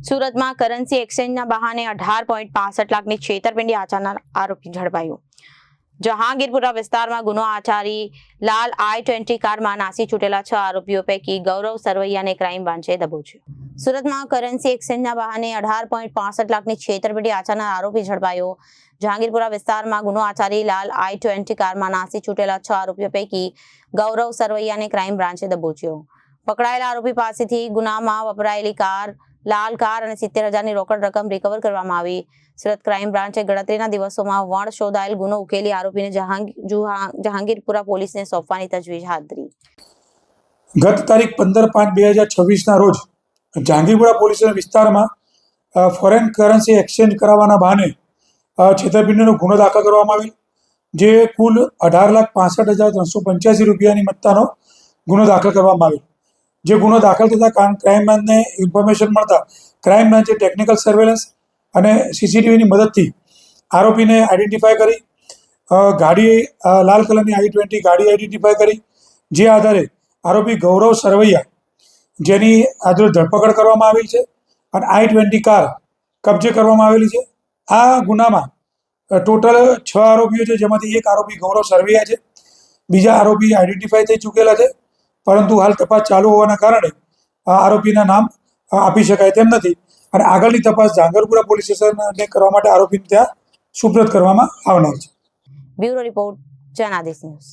સુરતમાં કરન્સી એક્સચેન્જના બહાને 18.65 લાખની છેતરપિંડી આચરનાર આરોપી ઝડપાયો। જહાંગીરપુરા વિસ્તારમાં ગુનો આચરી લાલ i20 કારમાં નાસી છૂટેલા 6 આરોપીઓ પૈકી ગૌરવ સરવૈયાને ક્રાઇમ બ્રાન્ચે દબોચ્યો। સુરતમાં કરન્સી એક્સચેન્જના બહાને 18.65 લાખની છેતરપિંડી આચરનાર આરોપી ઝડપાયો। જહાંગીરપુરા વિસ્તારમાં ગુનો આચરી લાલ i20 કારમાં નાસી છૂટેલા 6 આરોપીઓ પૈકી ગૌરવ સરવૈયાને ક્રાઇમ બ્રાન્ચે દબોચ્યો। પકડાયેલા આરોપી પાસેથી ગુનામાં વપરાયેલી કાર, લાલ કાર અને 70,000ની રોકડ રકમ રિકવર કરવામાં આવી। સુરત ક્રાઇમ બ્રાન્ચે ગણતરીના દિવસોમાં વણ શોધાયેલ ગુનો ઉકેલી આરોપીને જહાંગીરપુરા પોલીસને સોંપવાની તજવીજ હાથ ધરી। ગત તારીખ 15/5/2026ના રોજ જહાંગીરપુરા પોલીસ વિસ્તારમાં ફોરેન કરન્સી એક્સચેન્જ કરાવવાના બહાને છેતરપિંડીનો ગુનો દાખલ કરવામાં આવેલ, જે કુલ 18,65,385 રૂપિયાની મત્તાનો ગુનો દાખલ કરવામાં આવેલ। જે ગુનો દાખલ થતાં ક્રાઇમ બ્રાન્ચને ઇન્ફોર્મેશન મળતા ક્રાઇમ બ્રાન્ચે ટેકનિકલ સર્વેલન્સ અને સીસીટીવીની મદદથી આરોપીને આઈડેન્ટિફાય કરી, ગાડી લાલ કલરની i20 ગાડી આઈડેન્ટિફાય કરી, જે આધારે આરોપી ગૌરવ સરવૈયા જેની આધારે ધરપકડ કરવામાં આવેલ છે અને i20 કાર કબજે કરવામાં આવેલી છે। આ ગુનામાં ટોટલ 6 આરોપીઓ છે, જેમાંથી એક આરોપી ગૌરવ સરવૈયા છે। બીજા આરોપી આઈડેન્ટિફાય થઈ ચૂકેલા છે, પરંતુ હાલ તપાસ ચાલુ હોવાના કારણે આરોપીના નામ આપી શકાય તેમ નથી અને આગળની તપાસ જહાંગીરપુરા પોલીસ સ્ટેશનને કરવા માટે આરોપીને ત્યાં સુપ્રત કરવામાં આવનાર છે। Bureau report, Janadesh news.